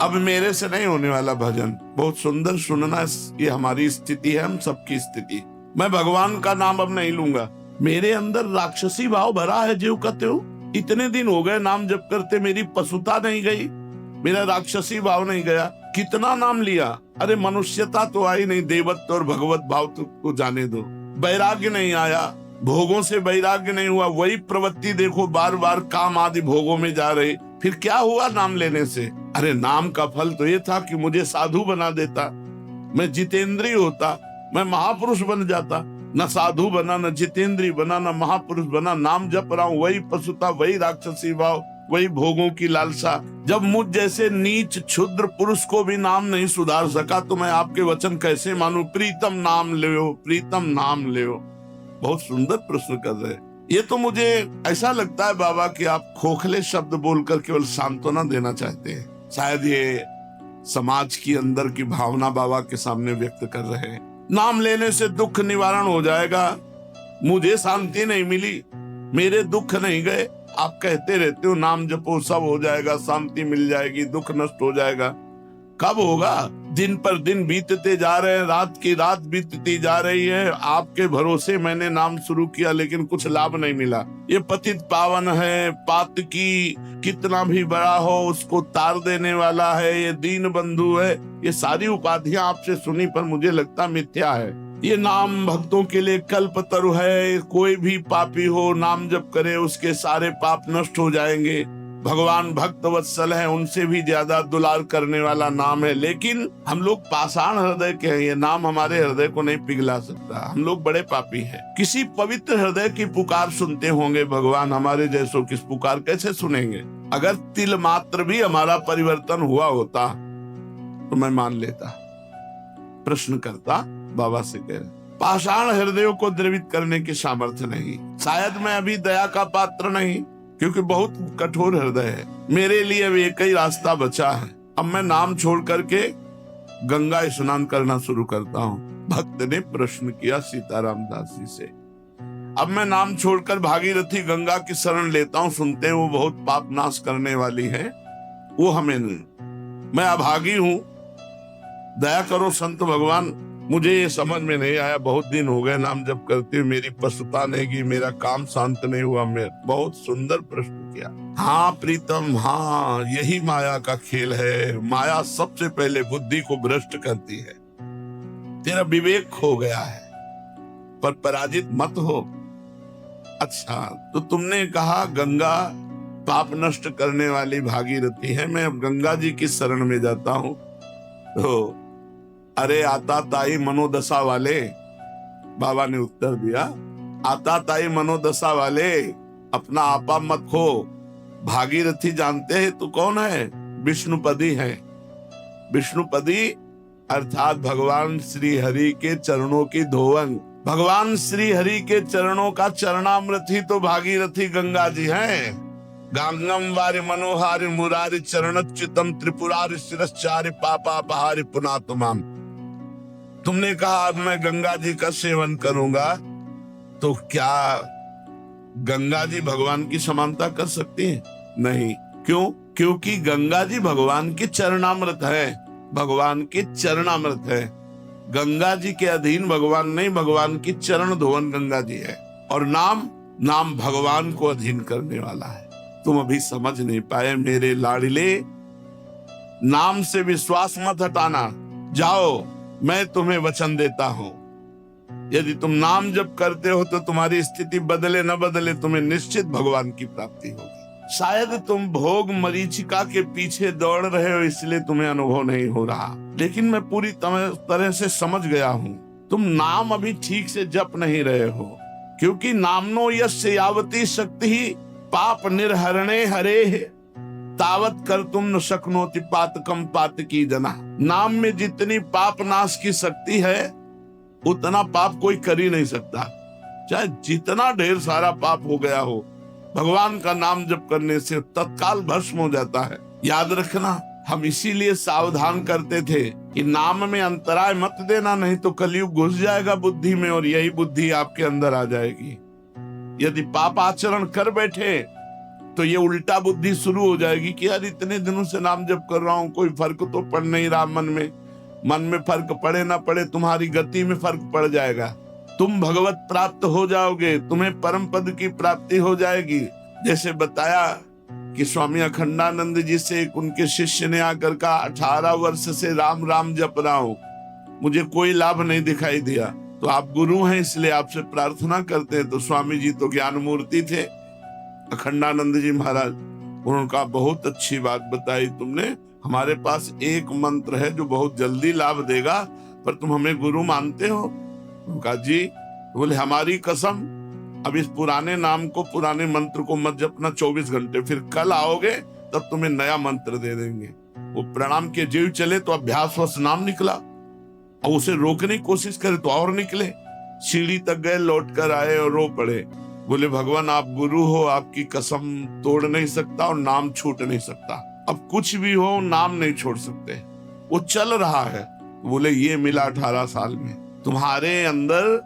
अब मेरे से नहीं होने वाला भजन। बहुत सुंदर सुनना, ये हमारी स्थिति है, हम सबकी स्थिति। मैं भगवान का नाम अब नहीं लूंगा। मेरे अंदर राक्षसी भाव भरा है, जीव कहते हो। इतने दिन हो गए नाम जप करते, मेरी पशुता नहीं गई, मेरा राक्षसी भाव नहीं गया। कितना नाम लिया, अरे मनुष्यता तो आई नहीं, देवत्व और भगवत भाव तो जाने दो। वैराग्य नहीं आया, भोगों से वैराग्य नहीं हुआ। वही प्रवृत्ति देखो, बार बार काम आदि भोगों में जा रही। फिर क्या हुआ नाम लेने से? अरे नाम का फल तो ये था कि मुझे साधु बना देता, मैं जितेंद्रिय होता, मैं महापुरुष बन जाता। न साधु बना, न जितेंद्रिय बना, न महापुरुष बना। नाम जप रहा हूं, वही पशुता, वही राक्षसी भाव, वही भोगों की लालसा। जब मुझ जैसे नीच क्षुद्र पुरुष को भी नाम नहीं सुधार सका, तो मैं आपके वचन कैसे मानूं? प्रीतम नाम ले, प्रीतम नाम ले। बहुत सुंदर प्रश्न कर रहे हैं। ये तो मुझे ऐसा लगता है बाबा कि आप खोखले शब्द बोलकर केवल सांत्वना देना चाहते हैं। शायद ये समाज की अंदर की भावना बाबा के सामने व्यक्त कर रहे हैं। नाम लेने से दुख निवारण हो जाएगा, मुझे शांति नहीं मिली, मेरे दुख नहीं गए। आप कहते रहते हो नाम जपो सब हो जाएगा, शांति मिल जाएगी, दुख नष्ट हो जाएगा। कब होगा? दिन पर दिन बीतते जा रहे हैं, रात की रात बीतती जा रही है। आपके भरोसे मैंने नाम शुरू किया, लेकिन कुछ लाभ नहीं मिला। ये पतित पावन है, पातकी कितना भी बड़ा हो उसको तार देने वाला है, ये दीन बंधु है। ये सारी उपाधियां आपसे सुनी पर मुझे लगता मिथ्या है। ये नाम भक्तों के लिए कल्पतरु है। कोई भी पापी हो नाम जप करे, उसके सारे पाप नष्ट हो जाएंगे। भगवान भक्त वत्सल है, उनसे भी ज्यादा दुलार करने वाला नाम है। लेकिन हम लोग पाषाण हृदय के हैं, ये नाम हमारे हृदय को नहीं पिघला सकता। हम लोग बड़े पापी हैं। किसी पवित्र हृदय की पुकार सुनते होंगे भगवान, हमारे जैसों की पुकार कैसे सुनेंगे? अगर तिल मात्र भी हमारा परिवर्तन हुआ होता तो मैं मान लेता। प्रश्न करता, बाबा से कह रहे पाषाण हृदयों को द्रवित करने की सामर्थ्य नहीं। शायद मैं अभी दया का पात्र नहीं, क्योंकि बहुत कठोर हृदय है। मेरे लिए अब एक ही रास्ता बचा है। अब मैं नाम छोड़ करके गंगा स्नान करना शुरू करता हूँ। भक्त ने प्रश्न किया सीताराम दास जी से। अब मैं नाम छोड़कर भागीरथी गंगा की शरण लेता हूँ। सुनते हैं वो बहुत पाप नाश करने वाली है, वो हमें नहीं। मैं अभागी हूँ, दया करो संत भगवान। मुझे ये समझ में नहीं आया, बहुत दिन हो गए नाम जप करते हुए, मेरी पशुता नहीं गई, मेरा काम शांत नहीं हुआ। मैं बहुत सुंदर प्रश्न किया। हाँ प्रीतम, हाँ यही माया का खेल है। माया सबसे पहले बुद्धि को भ्रष्ट करती है। तेरा विवेक खो गया है, पर पराजित मत हो। अच्छा, तो तुमने कहा गंगा पाप नष्ट करने वाली भागीरथी है, मैं अब गंगा जी की शरण में जाता हूँ। तो अरे आता ताई मनोदशा वाले, बाबा ने उत्तर दिया, आता ताई मनोदशा वाले, अपना आपा मत खो। भागीरथी जानते हैं तो कौन है? विष्णुपदी है। विष्णुपदी अर्थात भगवान श्री हरि के चरणों की धोवन। भगवान श्री हरि के चरणों का चरणामृत ही तो भागीरथी गंगा जी हैं। गांगम वारि मनोहारि मुरारि चरणच्युतम त्रिपुरारि शिरश्चारि पापापहारि पुनातुमाम। तुमने कहा अब मैं गंगा जी का सेवन करूंगा, तो क्या गंगा जी भगवान की समानता कर सकती है? नहीं। क्यों? क्योंकि गंगा जी भगवान के चरणामृत है, भगवान के चरणामृत है। गंगा जी के अधीन भगवान नहीं, भगवान की चरण धोवन गंगा जी है। और नाम भगवान को अधीन करने वाला है। तुम अभी समझ नहीं पाए मेरे लाडले। नाम से विश्वास मत हटाना। जाओ, मैं तुम्हें वचन देता हूं, यदि तुम नाम जप करते हो तो तुम्हारी स्थिति बदले न बदले, तुम्हें निश्चित भगवान की प्राप्ति होगी। शायद तुम भोग मरीचिका के पीछे दौड़ रहे हो, इसलिए तुम्हें अनुभव नहीं हो रहा। लेकिन मैं पूरी तरह से समझ गया हूं, तुम नाम अभी ठीक से जप नहीं रहे हो। क्योंकि नामनो यस्य यावती शक्ति ही पाप निर्हरणे हरे तावत कर तुम न शक्नोति पातकम पातकी जना। नाम में जितनी पाप नाश की शक्ति है, उतना पाप कोई कर ही नहीं सकता। चाहे जितना ढेर सारा पाप हो गया हो, भगवान का नाम जप करने से तत्काल भस्म हो जाता है। याद रखना, हम इसीलिए सावधान करते थे कि नाम में अंतराय मत देना, नहीं तो कलयुग घुस जाएगा बुद्धि में और यही बुद्धि आपके अंदर आ जाएगी। यदि पाप आचरण कर बैठे तो ये उल्टा बुद्धि शुरू हो जाएगी कि यार इतने दिनों से नाम जप कर रहा हूं, कोई फर्क तो पड़ नहीं रहा मन में फर्क पड़े ना पड़े, तुम्हारी गति में फर्क पड़ जाएगा। तुम भगवत प्राप्त हो जाओगे, तुम्हें परम पद की प्राप्ति हो जाएगी। जैसे बताया कि स्वामी अखंडानंद जी से एक उनके शिष्य ने आकर कहा, 18 वर्ष से राम राम जप रहा हूं, मुझे कोई लाभ नहीं दिखाई दिया। तो आप गुरु हैं इसलिए आपसे प्रार्थना करते हैं। तो स्वामी जी तो ज्ञान मूर्ति थे, अखंडानंद जी महाराज, उन्होंने कहा बहुत अच्छी बात बताई तुमने, हमारे पास एक मंत्र है जो बहुत जल्दी लाभ देगा, पर तुम हमें गुरु मानते हो? कहा जी। बोले हमारी कसम, अब इस पुराने नाम को, पुराने मंत्र को मत जपना 24 घंटे, फिर कल आओगे तब तुम्हें नया मंत्र दे देंगे। वो प्रणाम के जीव चले तो अभ्यासवश नाम निकला, और उसे रोकने की कोशिश करे तो और निकले। सीढ़ी तक गए, लौट कर आए और रो पड़े। बोले भगवान आप गुरु हो, आपकी कसम तोड़ नहीं सकता और नाम छूट नहीं सकता, अब कुछ भी हो नाम नहीं छोड़ सकते। वो चल रहा है। बोले ये मिला 18 साल में, तुम्हारे अंदर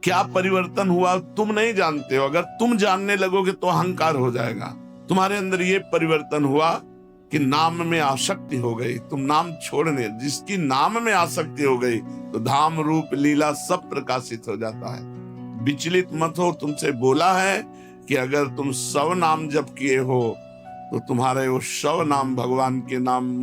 क्या परिवर्तन हुआ तुम नहीं जानते हो। अगर तुम जानने लगोगे तो अहंकार हो जाएगा। तुम्हारे अंदर ये परिवर्तन हुआ कि नाम में आसक्ति हो गई, तुम नाम छोड़ने, जिसकी नाम में आसक्ति हो गई तो धाम रूप लीला सब प्रकाशित हो जाता है। विचलित मत हो, तुमसे बोला है कि अगर तुम 100 नाम जप किए हो तो तुम्हारे वो 100 नाम भगवान के नाम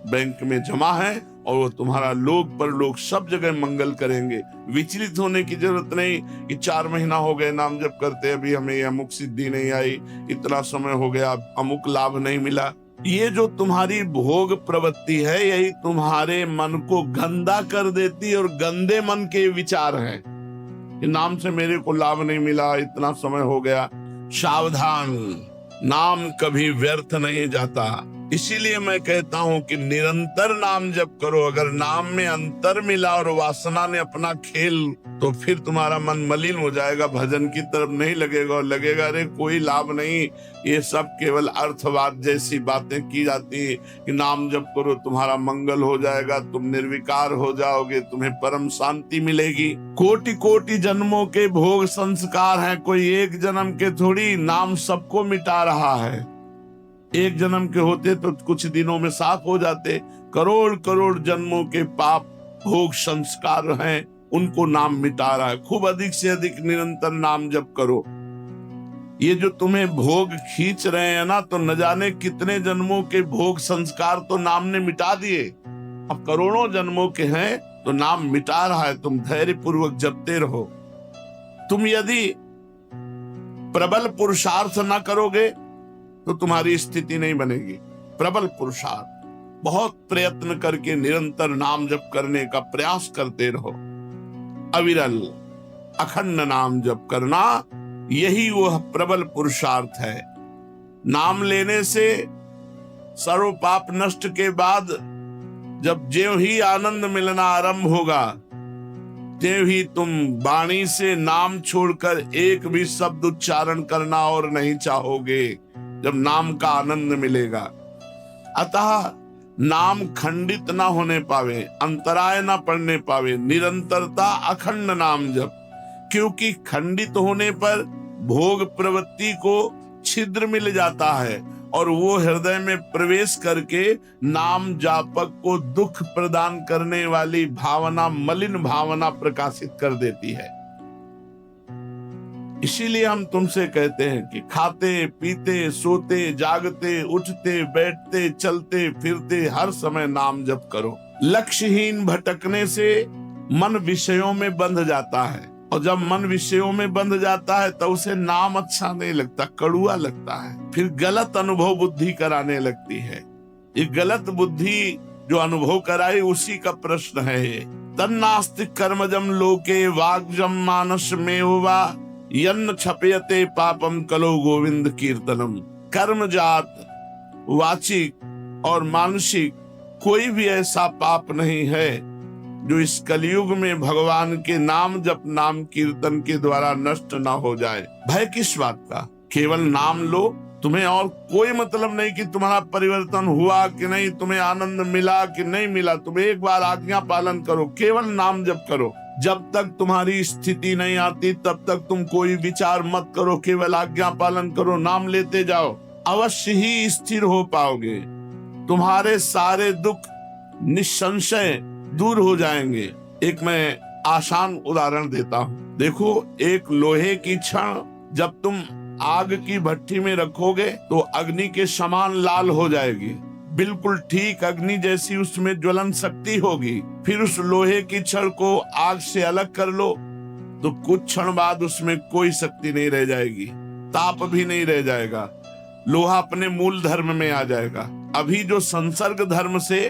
बैंक में जमा है, और वो तुम्हारा लोक परलोक सब जगह मंगल करेंगे। विचलित होने की जरूरत नहीं कि 4 महीना हो गए नाम जप करते, अभी हमें अमुक सिद्धि नहीं आई, इतना समय हो गया अमुक लाभ नहीं मिला। ये जो तुम्हारी भोग प्रवृत्ति है, यही तुम्हारे मन को गंदा कर देती, और गंदे मन के विचार हैं कि नाम से मेरे को लाभ नहीं मिला, इतना समय हो गया। सावधान, नाम कभी व्यर्थ नहीं जाता। इसीलिए मैं कहता हूं कि निरंतर नाम जप करो। अगर नाम में अंतर मिला और वासना ने अपना खेल, तो फिर तुम्हारा मन मलिन हो जाएगा, भजन की तरफ नहीं लगेगा, और लगेगा अरे कोई लाभ नहीं, ये सब केवल अर्थवाद जैसी बातें की जाती है कि नाम जप करो तुम्हारा मंगल हो जाएगा, तुम निर्विकार हो जाओगे, तुम्हें परम शांति मिलेगी। कोटि कोटि जन्मों के भोग संस्कार हैं, कोई एक जन्म के थोड़ी। नाम सबको मिटा रहा है। एक जन्म के होते तो कुछ दिनों में साफ हो जाते, करोड़ करोड़ जन्मों के पाप भोग संस्कार हैं, उनको नाम मिटा रहा है। खूब अधिक से अधिक निरंतर नाम जप करो। ये जो तुम्हें भोग खींच रहे हैं ना, तो न जाने कितने जन्मों के भोग संस्कार तो नाम ने मिटा दिए। अब करोड़ों जन्मों के हैं तो नाम मिटा रहा है। तुम धैर्य पूर्वक जपते रहो। तुम यदि प्रबल पुरुषार्थ न करोगे तो तुम्हारी स्थिति नहीं बनेगी। प्रबल पुरुषार्थ, बहुत प्रयत्न करके निरंतर नाम जप करने का प्रयास करते रहो। अविरल अखंड नाम जप करना, यही वह प्रबल पुरुषार्थ है। नाम लेने से सर्व पाप नष्ट के बाद जब ज्यों ही आनंद मिलना आरंभ होगा, त्यों ही तुम वाणी से नाम छोड़कर एक भी शब्द उच्चारण करना और नहीं चाहोगे, जब नाम का आनंद मिलेगा। अतः नाम खंडित ना होने पावे, अंतराय ना पड़ने पावे, निरंतरता अखंड नाम जप। क्योंकि खंडित होने पर भोग प्रवृत्ति को छिद्र मिल जाता है, और वो हृदय में प्रवेश करके नाम जापक को दुख प्रदान करने वाली भावना, मलिन भावना प्रकाशित कर देती है। इसीलिए हम तुमसे कहते हैं कि खाते पीते सोते जागते उठते बैठते चलते फिरते हर समय नाम जप करो। लक्ष्यहीन भटकने से मन विषयों में बंध जाता है, और जब मन विषयों में बंध जाता है तो उसे नाम अच्छा नहीं लगता, कड़ुआ लगता है, फिर गलत अनुभव बुद्धि कराने लगती है। ये गलत बुद्धि जो अनुभव कराई उसी का प्रश्न है ये। तन्नास्ति कर्मजम लोके वाग्जम मानस में हुआ यन्न छपयते पापम कलो गोविंद कीर्तनम। कर्मजात, वाचिक और मानसिक कोई भी ऐसा पाप नहीं है जो इस कलयुग में भगवान के नाम जप नाम कीर्तन के द्वारा नष्ट ना हो जाए। भय किस बात का? केवल नाम लो, तुम्हें और कोई मतलब नहीं कि तुम्हारा परिवर्तन हुआ कि नहीं, तुम्हें आनंद मिला कि नहीं मिला। तुम एक बार आज्ञा पालन करो, केवल नाम जप करो। जब तक तुम्हारी स्थिति नहीं आती तब तक तुम कोई विचार मत करो, केवल आज्ञा पालन करो, नाम लेते जाओ, अवश्य ही स्थिर हो पाओगे। तुम्हारे सारे दुख निसंशय दूर हो जाएंगे। एक मैं आसान उदाहरण देता हूँ। देखो, एक लोहे की छड़ जब तुम आग की भट्टी में रखोगे तो अग्नि के समान लाल हो जाएगी, बिल्कुल ठीक अग्नि जैसी उसमें ज्वलन शक्ति होगी। फिर उस लोहे की छड़ को आग से अलग कर लो तो कुछ क्षण बाद उसमें कोई शक्ति नहीं रह जाएगी, ताप भी नहीं रह जाएगा, लोहा अपने मूल धर्म में आ जाएगा। अभी जो संसर्ग धर्म से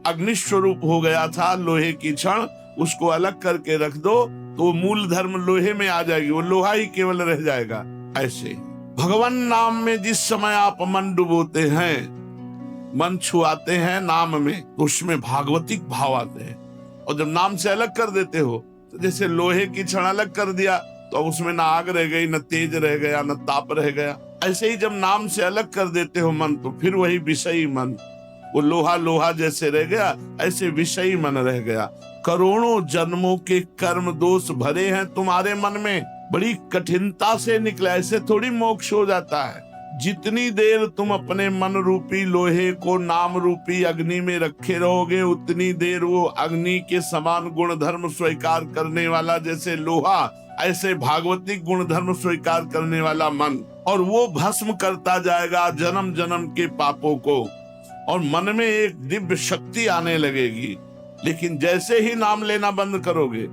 अग्नि स्वरूप हो गया था लोहे की छड़, उसको अलग करके रख दो तो मूल धर्म लोहे में आ जाएगी, वो लोहा ही केवल रह जाएगा। ऐसे भगवान नाम में जिस समय आप मन डुबोते हैं, मन छुआते हैं नाम में, तो उसमें भागवतिक भाव आते हैं। और जब नाम से अलग कर देते हो तो जैसे लोहे की छड़ अलग कर दिया तो उसमें न आग रह गई, न तेज रह गया, न ताप रह गया। ऐसे ही जब नाम से अलग कर देते हो मन, तो फिर वही विषयी मन, वो लोहा लोहा जैसे रह गया, ऐसे विषयी मन रह गया। करोड़ों जन्मों के कर्म दोष भरे हैं तुम्हारे मन में, बड़ी कठिनता से निकला, ऐसे थोड़ी मोक्ष हो जाता है। जितनी देर तुम अपने मन रूपी लोहे को नाम रूपी अग्नि में रखे रहोगे, उतनी देर वो अग्नि के समान गुण धर्म स्वीकार करने वाला जैसे लोहा, ऐसे भागवतिक गुण धर्म स्वीकार करने वाला मन, और वो भस्म करता जाएगा जन्म जन्म के पापों को, और मन में एक दिव्य शक्ति आने लगेगी। लेकिन जैसे ही नाम लेना बंद करोगे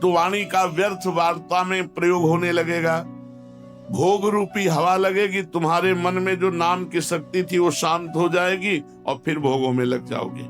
तो वाणी का व्यर्थ वार्ता में प्रयोग होने लगेगा, भोग रूपी हवा लगेगी, तुम्हारे मन में जो नाम की शक्ति थी वो शांत हो जाएगी और फिर भोगों में लग जाओगे।